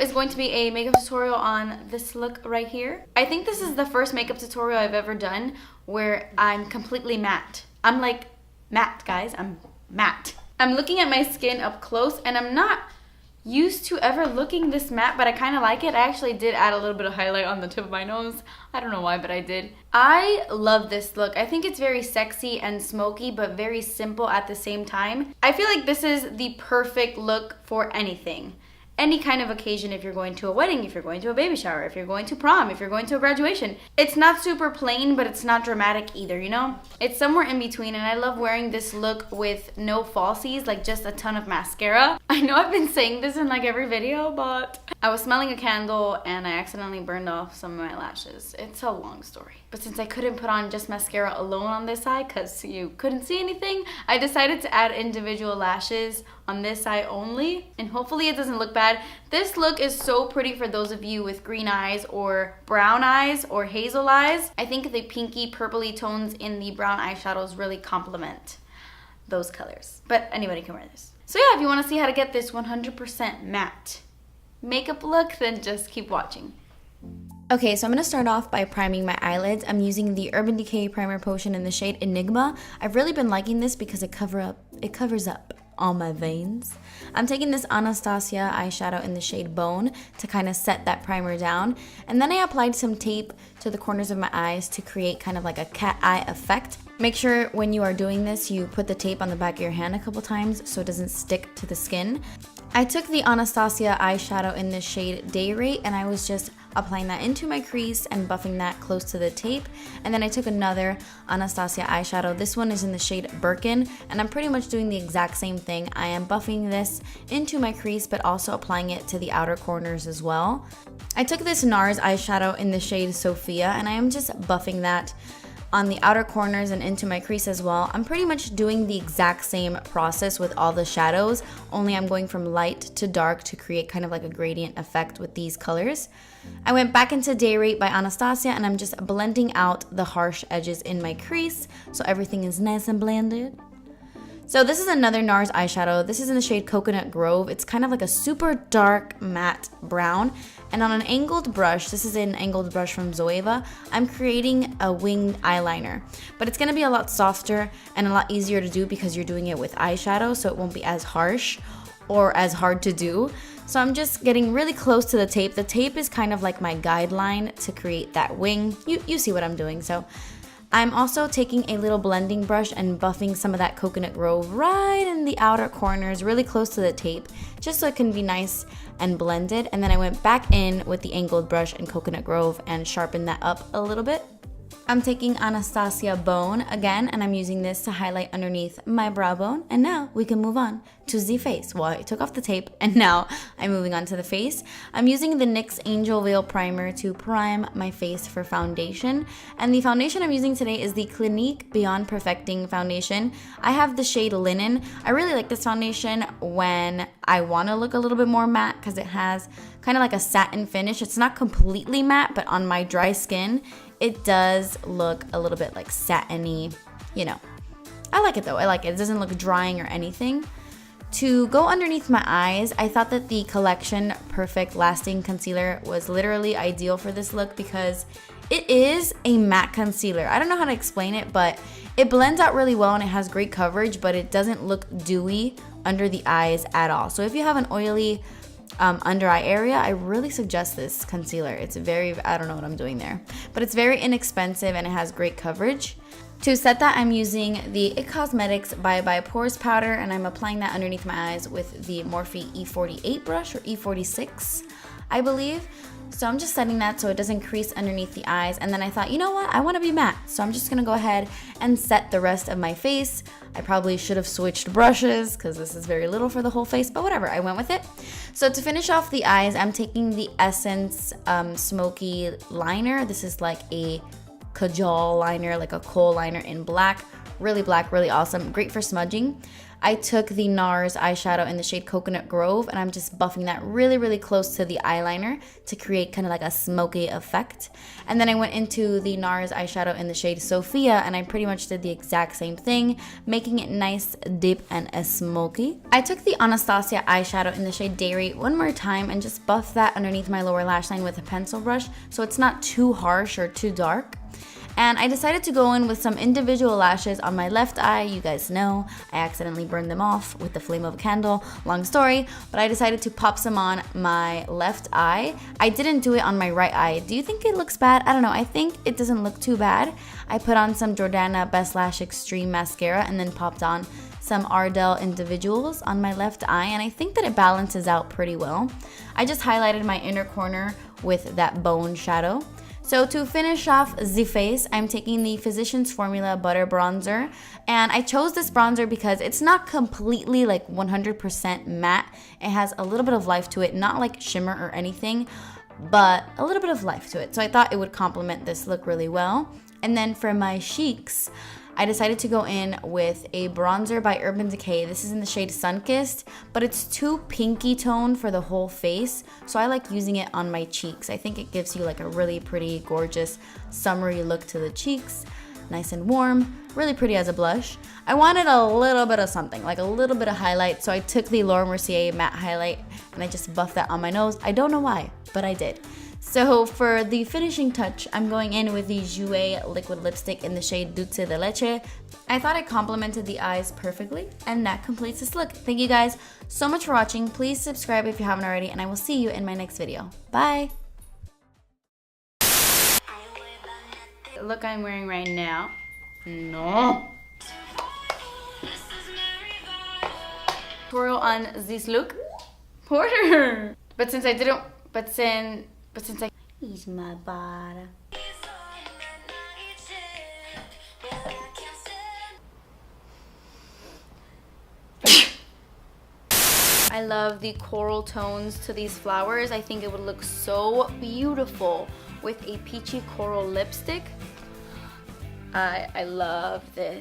is going to be a makeup tutorial on this look right here. I think this is the first makeup tutorial I've ever done where I'm completely matte. I'm like matte, guys. I'm matte. I'm looking at my skin up close and I'm not used to ever looking this matte, but I kind of like it. I actually did add a little bit of highlight on the tip of my nose. I don't know why, but I did. I love this look. I think it's very sexy and smoky, but very simple at the same time. I feel like this is the perfect look for anything. Any kind of occasion, if you're going to a wedding, if you're going to a baby shower, if you're going to prom, if you're going to a graduation. It's not super plain, but it's not dramatic either, you know? It's somewhere in between, and I love wearing this look with no falsies, like just a ton of mascara. I know I've been saying this in like every video, but I was smelling a candle and I accidentally burned off some of my lashes. It's a long story. But since I couldn't put on just mascara alone on this side because you couldn't see anything, I decided to add individual lashes on this side only, and hopefully it doesn't look bad. This look is so pretty for those of you with green eyes or brown eyes or hazel eyes. I think the pinky purpley tones in the brown eyeshadows really complement those colors, but anybody can wear this. So yeah, if you want to see how to get this 100% matte makeup look, then just keep watching. Okay, so I'm going to start off by priming my eyelids. I'm using the Urban Decay Primer Potion in the shade Enigma. I've really been liking this because it covers up all my veins. I'm taking this Anastasia eyeshadow in the shade Bone to kind of set that primer down. And then I applied some tape to the corners of my eyes to create kind of like a cat eye effect. Make sure when you are doing this, you put the tape on the back of your hand a couple times so it doesn't stick to the skin. I took the Anastasia eyeshadow in the shade Day Rate and I was just applying that into my crease and buffing that close to the tape. And then I took another Anastasia eyeshadow. This one is in the shade Birkin, and I'm pretty much doing the exact same thing. I am buffing this into my crease, but also applying it to the outer corners as well. I took this NARS eyeshadow in the shade Sophia, and I am just buffing that on the outer corners and into my crease as well. I'm pretty much doing the exact same process with all the shadows, only I'm going from light to dark to create kind of like a gradient effect with these colors. I went back into Day Rate by Anastasia and I'm just blending out the harsh edges in my crease so everything is nice and blended. So this is another NARS eyeshadow. This is in the shade Coconut Grove. It's kind of like a super dark matte brown. And on an angled brush, this is an angled brush from Zoeva, I'm creating a winged eyeliner. But it's gonna be a lot softer and a lot easier to do because you're doing it with eyeshadow, so it won't be as harsh or as hard to do. So I'm just getting really close to the tape. The tape is kind of like my guideline to create that wing. You see what I'm doing. So I'm also taking a little blending brush and buffing some of that Coconut Grove right in the outer corners, really close to the tape, just so it can be nice and blended. And then I went back in with the angled brush in Coconut Grove and sharpened that up a little bit. I'm taking Anastasia Bone again, and I'm using this to highlight underneath my brow bone. And now we can move on to the face. Well, I took off the tape, and now I'm moving on to the face. I'm using the NYX Angel Veil Primer to prime my face for foundation. And the foundation I'm using today is the Clinique Beyond Perfecting Foundation. I have the shade Linen. I really like this foundation when I want to look a little bit more matte because it has kind of like a satin finish. It's not completely matte, but on my dry skin, it does look a little bit like satiny, you know. I like it though, I like it. It doesn't look drying or anything. To go underneath my eyes, I thought that the Collection Perfect Lasting Concealer was literally ideal for this look because it is a matte concealer. I don't know how to explain it, but it blends out really well and it has great coverage, but it doesn't look dewy under the eyes at all. So if you have an oily under eye area, I really suggest this concealer. It's very, I don't know what I'm doing there, but it's very inexpensive and it has great coverage. To set that, I'm using the IT Cosmetics Bye Bye Pores powder, and I'm applying that underneath my eyes with the Morphe E48 brush, or E46, I believe. So I'm just setting that so it doesn't crease underneath the eyes. And then I thought, you know what? I want to be matte. So I'm just going to go ahead and set the rest of my face. I probably should have switched brushes because this is very little for the whole face, but whatever, I went with it. So to finish off the eyes, I'm taking the Essence Smokey liner. This is like a kajal liner, like a kohl liner in black. Really awesome, great for smudging. I took the NARS eyeshadow in the shade Coconut Grove, and I'm just buffing that really, really close to the eyeliner to create kind of like a smoky effect. And then I went into the NARS eyeshadow in the shade Sophia, and I pretty much did the exact same thing, making it nice, deep, and smoky. I took the Anastasia eyeshadow in the shade Dairy one more time and just buffed that underneath my lower lash line with a pencil brush so it's not too harsh or too dark. And I decided to go in with some individual lashes on my left eye. You guys know I accidentally burned them off with the flame of a candle. Long story, but I decided to pop some on my left eye. I didn't do it on my right eye. Do you think it looks bad? I don't know. I think it doesn't look too bad. I put on some Jordana Best Lash Extreme mascara and then popped on some Ardell Individuals on my left eye, and I think that it balances out pretty well. I just highlighted my inner corner with that bone shadow. So to finish off the face, I'm taking the Physicians Formula Butter Bronzer, and I chose this bronzer because it's not completely like 100% matte. It has a little bit of life to it, not like shimmer or anything, but a little bit of life to it. So I thought it would complement this look really well. And then for my cheeks, I decided to go in with a bronzer by Urban Decay. This is in the shade Sunkissed, but it's too pinky tone for the whole face, so I like using it on my cheeks. I think it gives you like a really pretty, gorgeous, summery look to the cheeks. Nice and warm, really pretty as a blush. I wanted a little bit of something, like a little bit of highlight, so I took the Laura Mercier matte highlight and I just buffed that on my nose. I don't know why, but I did. So for the finishing touch, I'm going in with the Jouer liquid lipstick in the shade Dulce de Leche. I thought it complemented the eyes perfectly, and that completes this look. Thank you guys so much for watching. Please subscribe if you haven't already, and I will see you in my next video. Bye! The look I'm wearing right now. No! Tutorial on this look. Porter! But since I didn't, since I he's my body. I love the coral tones to these flowers. I think it would look so beautiful with a peachy coral lipstick. I love this.